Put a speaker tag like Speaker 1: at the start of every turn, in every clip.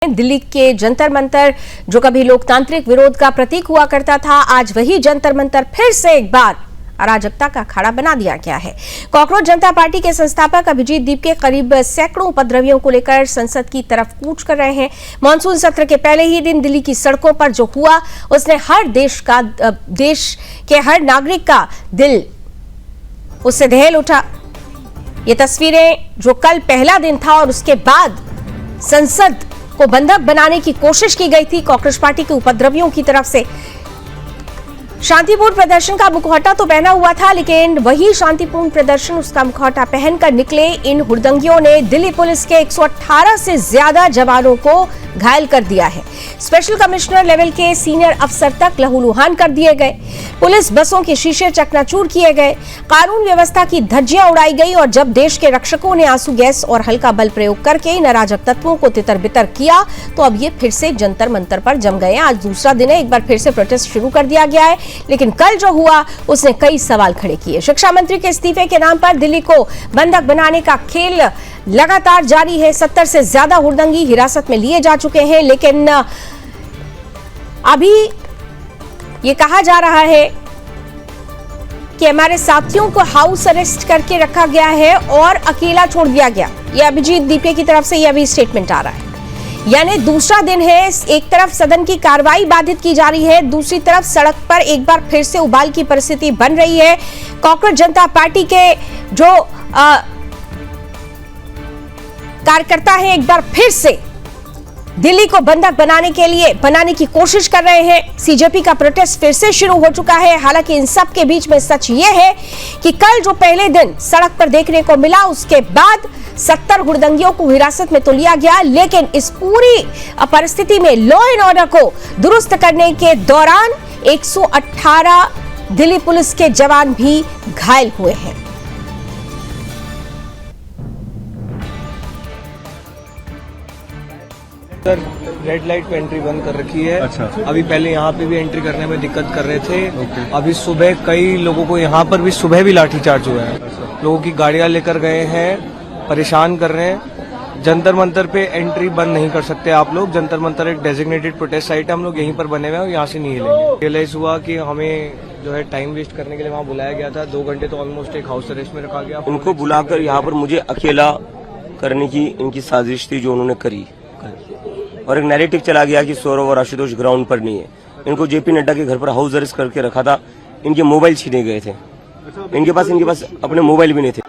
Speaker 1: दिल्ली के जंतर मंतर जो कभी लोकतांत्रिक विरोध का प्रतीक हुआ करता था, आज वही जंतर मंतर फिर से एक बार अराजकता का अखाड़ा बना दिया गया है। कॉकरोच जनता पार्टी के संस्थापक अभिजीत दीप के करीब सैकड़ों उपद्रवियों को लेकर संसद की तरफ कूच कर रहे हैं। मानसून सत्र के पहले ही दिन दिल्ली की सड़कों पर जो हुआ, उसने देश के हर नागरिक का दिल उससे दहल उठा। ये तस्वीरें जो कल पहला दिन था और उसके बाद संसद को बंधक बनाने की कोशिश की गई थी कॉकरोच पार्टी के उपद्रवियों की तरफ से। शांतिपूर्ण प्रदर्शन का मुखौटा तो पहना हुआ था, लेकिन वही शांतिपूर्ण प्रदर्शन उसका मुखौटा पहनकर निकले इन हुड़दंगियों ने दिल्ली पुलिस के 118 से ज्यादा जवानों को घायल कर दिया है। स्पेशल कमिश्नर लेवल के सीनियर अफसर तक लहूलुहान कर दिए गए। पुलिस बसों के शीशे चकनाचूर किए गए, कानून व्यवस्था की धज्जियां उड़ाई गई और जब देश के रक्षकों ने आंसू गैस और हल्का बल प्रयोग करके इन अराजक तत्वों को तितर बितर किया, तो अब ये फिर से जंतर मंतर पर जम गए। आज दूसरा दिन है, एक बार फिर से प्रोटेस्ट शुरू कर दिया गया है, लेकिन कल जो हुआ उसने कई सवाल खड़े किए। शिक्षा मंत्री के इस्तीफे के नाम पर दिल्ली को बंधक बनाने का खेल लगातार जारी है। 70 से ज्यादा हुड़दंगी हिरासत में लिए जा चुके हैं, लेकिन अभी ये कहा जा रहा है कि हमारे साथियों को हाउस अरेस्ट करके रखा गया है और अकेला छोड़ दिया गया। ये अभिजीत दीपे की तरफ से ये अभी स्टेटमेंट आ रहा है। यानी दूसरा दिन है, एक तरफ सदन की कार्रवाई बाधित की जा रही है, दूसरी तरफ सड़क पर एक बार फिर से उबाल की परिस्थिति बन रही है। कॉकरोच जनता पार्टी के जो कार्यकर्ता है, एक बार फिर से दिल्ली को बंधक बनाने की कोशिश कर रहे हैं। सीजेपी का प्रोटेस्ट फिर से शुरू हो चुका है। हालांकि इन सब के बीच में सच ये है कि कल जो पहले दिन सड़क पर देखने को मिला, उसके बाद 70 हुड़दंगियों को हिरासत में तो लिया गया, लेकिन इस पूरी परिस्थिति में लॉ एंड ऑर्डर को दुरुस्त करने के दौरान 118 दिल्ली पुलिस के जवान भी घायल हुए हैं।
Speaker 2: सर, रेड लाइट पे एंट्री बंद कर रखी है।
Speaker 3: अच्छा।
Speaker 2: अभी पहले यहाँ पे भी एंट्री करने में दिक्कत कर रहे थे। अभी सुबह कई लोगों को यहाँ पर भी सुबह भी लाठीचार्ज हुआ है। लोगों की गाड़ियां लेकर गए हैं, परेशान कर रहे हैं। जंतर मंतर पे एंट्री बंद नहीं कर सकते आप लोग। जंतर मंतर एक डेजिग्नेटेड प्रोटेस्ट साइट है, हम लोग यहीं पर बने हुए हैं, यहाँ से नहीं हिलेंगे। रियलाइज हुआ कि हमें जो है टाइम वेस्ट करने के लिए वहाँ बुलाया गया था। 2 घंटे तो ऑलमोस्ट एक हाउस अरेस्ट में रखा गया।
Speaker 3: उनको बुलाकर यहाँ पर मुझे अकेला करने की इनकी साजिश थी जो उन्होंने करी, और एक नैरेटिव चला गया कि सौरव और आशुतोष ग्राउंड पर नहीं है। इनको जेपी नड्डा के घर पर हाउस अरेस्ट करके रखा था। इनके मोबाइल छीने गए थे, इनके पास अपने मोबाइल भी नहीं थे।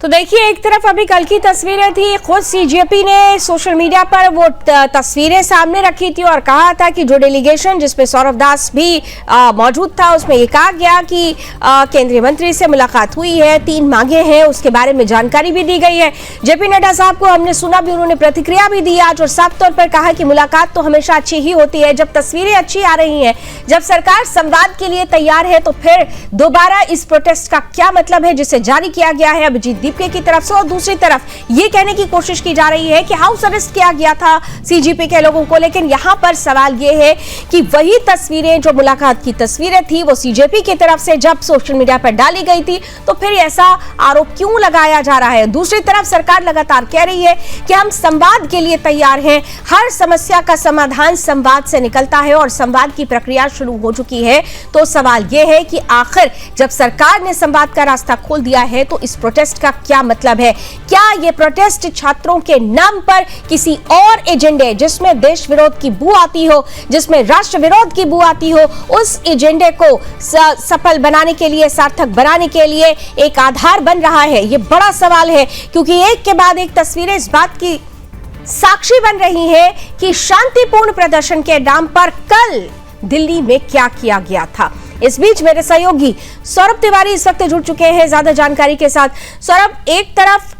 Speaker 1: तो देखिए, एक तरफ अभी कल की तस्वीरें थी, खुद सीजेपी ने सोशल मीडिया पर वो तस्वीरें सामने रखी थी और कहा था कि जो डेलीगेशन जिसमें सौरव दास भी मौजूद था, उसमें ये कहा गया कि केंद्रीय मंत्री से मुलाकात हुई है, 3 मांगे हैं, उसके बारे में जानकारी भी दी गई है। जेपी नड्डा साहब को हमने सुना भी, उन्होंने प्रतिक्रिया भी दी आज और साफ तौर पर कहा कि मुलाकात तो हमेशा अच्छी ही होती है। जब तस्वीरें अच्छी आ रही है, जब सरकार संवाद के लिए तैयार है, तो फिर दोबारा इस प्रोटेस्ट का क्या मतलब है जिसे जारी किया गया है अभिजीत की तरफ से। और दूसरी तरफ ये कहने की कोशिश की जा रही है कि हाउस अरेस्ट किया गया था सीजीपी के लोगों को, लेकिन यहां पर सवाल ये है कि वही तस्वीरें जो मुलाकात की तस्वीरें थी, वो सीजेपी की तरफ से जब सोशल मीडिया पर डाली गई थी, तो फिर ऐसा आरोप क्यों लगाया जा रहा है। दूसरी तरफ सरकार लगातार कह रही है कि हम संवाद के लिए तैयार हैं, हर समस्या का समाधान संवाद से निकलता है और संवाद की प्रक्रिया शुरू हो चुकी है। तो सवाल ये है कि आखिर जब सरकार ने संवाद का रास्ता खोल दिया है, तो इस प्रोटेस्ट का क्या मतलब है। क्या ये प्रोटेस्ट छात्रों के नाम पर किसी और एजेंडे, जिसमें देश विरोध की बू आती हो, जिसमें राष्ट्र विरोध की बू आती हो, उस एजेंडे को सफल बनाने के लिए, सार्थक बनाने के लिए एक आधार बन रहा है? ये बड़ा सवाल है, क्योंकि एक के बाद एक तस्वीरें इस बात की साक्षी बन रही है कि शांतिपूर्ण प्रदर्शन के नाम पर कल दिल्ली में क्या किया गया था। इस बीच मेरे सहयोगी सौरभ तिवारी इस वक्त जुड़ चुके हैं ज्यादा जानकारी के साथ। सौरभ, एक तरफ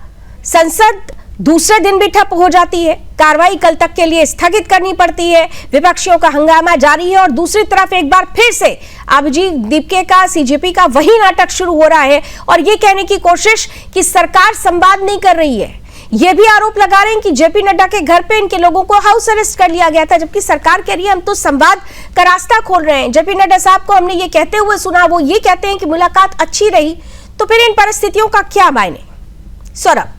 Speaker 1: संसद दूसरे दिन भी ठप हो जाती है, कार्रवाई कल तक के लिए स्थगित करनी पड़ती है, विपक्षियों का हंगामा जारी है, और दूसरी तरफ एक बार फिर से अभिजीत दीपके का, सीजेपी का वही नाटक शुरू हो रहा है और ये कहने की कोशिश कि सरकार संवाद नहीं कर रही है। ये भी आरोप लगा रहे हैं कि जेपी नड्डा के घर पे इनके लोगों को हाउस अरेस्ट कर लिया गया था, जबकि सरकार कह रही है हम तो संवाद का रास्ता खोल रहे हैं। जेपी नड्डा साहब को हमने ये कहते हुए सुना, वो ये कहते हैं कि मुलाकात अच्छी रही, तो फिर इन परिस्थितियों का क्या मायने? सौरभ।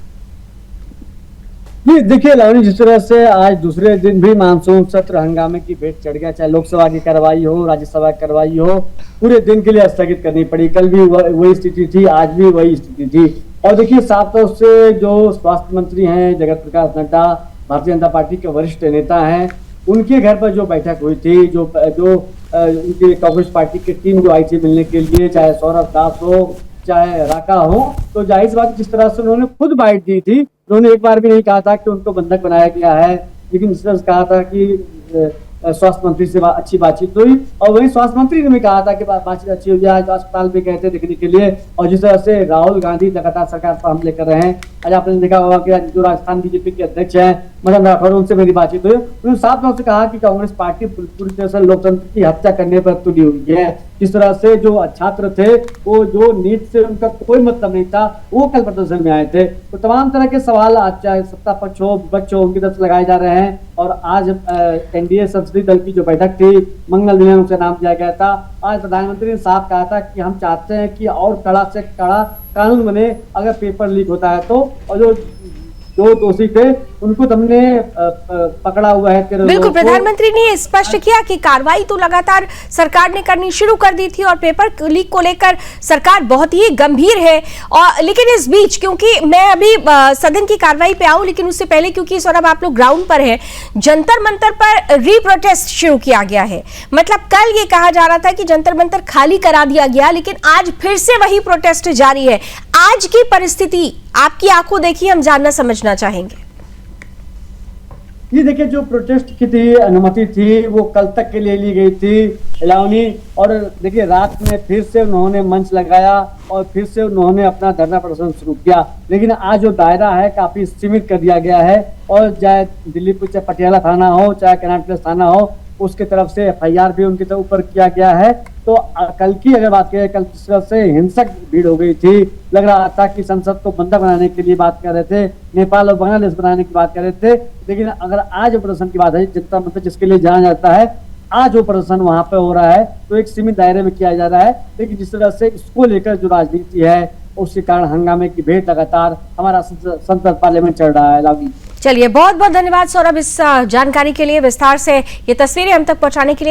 Speaker 4: जी देखिए लावनी, जिस तरह से आज दूसरे दिन भी मानसून सत्र हंगामे की भेंट चढ़ गया, चाहे लोकसभा की कार्रवाई हो, राज्यसभा की कार्रवाई हो, पूरे दिन के लिए स्थगित करनी पड़ी। कल भी वही स्थिति थी, आज भी वही स्थिति थी। और देखिए साफ तौर से जो स्वास्थ्य मंत्री हैं जगत प्रकाश नड्डा, भारतीय जनता पार्टी के वरिष्ठ नेता हैं, उनके घर पर जो बैठक हुई थी, जो उनकी कांग्रेस पार्टी की टीम जो आई थी मिलने के लिए, चाहे सौरभ दास हो चाहे राका हो, तो जाहिर सी बात जिस तरह से उन्होंने खुद बाइट दी थी, उन्होंने एक बार भी नहीं कहा था कि उनको बंधक बनाया गया है, लेकिन जिस तरह से कहा था कि स्वास्थ्य मंत्री से अच्छी बातचीत हुई, और वही स्वास्थ्य मंत्री ने भी कहा था कि बातचीत अच्छी हुई। आज अस्पताल भी गए थे देखने के लिए। और जिस तरह से राहुल गांधी लगातार सरकार पर हमले कर रहे हैं, आज आपने देखा होगा कि जो राजस्थान बीजेपी के अध्यक्ष हैं मदन राठौर, उनसे मेरी बातचीत हुई, उन्होंने साफ तौर से कहा कि कांग्रेस पार्टी पूरी तरह से लोकतंत्र की हत्या करने पर तुली हुई है। जिस तरह से जो छात्र थे, वो जो नीट से उनका कोई मतलब नहीं था, वो कल प्रदर्शन में आए थे। तो तमाम तरह के सवाल आज चाहे सत्ता पक्ष हो विपक्ष हो, उनकी तरफ से लगाए जा रहे हैं। और आज एनडीए संसदीय दल की जो बैठक थी, मंगल दिने उनसे नाम दिया गया था। आज प्रधानमंत्री ने साफ कहा था कि हम चाहते हैं कि और कड़ा से कड़ा कानून बने अगर पेपर लीक होता है तो, और जो दोषी थे उनको तुमने पकड़ा हुआ है।
Speaker 1: बिल्कुल, प्रधानमंत्री ने स्पष्ट किया कि कार्रवाई तो लगातार सरकार ने करनी शुरू कर दी थी और पेपर लीक को लेकर सरकार बहुत ही गंभीर है। और लेकिन इस बीच, क्योंकि मैं अभी सदन की कार्रवाई पे आऊं, लेकिन उससे पहले क्योंकि सौरभ आप लोग ग्राउंड पर है, जंतर मंतर पर री-प्रोटेस्ट शुरू किया गया है। मतलब कल ये कहा जा रहा था कि जंतर मंतर खाली करा दिया गया, लेकिन आज फिर से वही प्रोटेस्ट जारी है। आज की परिस्थिति आपकी आंखों देखी हम जानना समझना चाहेंगे।
Speaker 4: ये देखिए, जो प्रोटेस्ट की थी अनुमति थी वो कल तक के लिए ली गई थी इलावनी। और देखिए रात में फिर से उन्होंने मंच लगाया और फिर से उन्होंने अपना धरना प्रदर्शन शुरू किया। लेकिन आज जो दायरा है काफी सीमित कर दिया गया है। और चाहे दिल्ली चाहे पटियाला थाना हो चाहे कनाट प्लेस थाना हो, उसके तरफ से एफआईआर भी उनकी तरफ ऊपर किया गया है। तो कल की अगर बात करें, कल जिस तरह से हिंसक भीड़ हो गई थी, लग रहा था कि संसद को बंधक बनाने के लिए बात कर रहे थे, नेपाल और बांग्लादेश बनाने की बात कर रहे थे। लेकिन अगर आज प्रदर्शन की बात है, जनता मंच जिसके लिए जाना जाता है, आज वो प्रदर्शन वहां पे हो रहा है तो एक सीमित दायरे में किया जा रहा है। लेकिन जिस तरह से इसको लेकर जो राजनीति है, उसके कारण हंगामे की भेंट लगातार हमारा संसद पार्लियामेंट चल रहा है। लागी,
Speaker 1: चलिए, बहुत बहुत धन्यवाद सौरभ इस जानकारी के लिए, विस्तार से ये तस्वीरें हम तक पहुंचाने के लिए।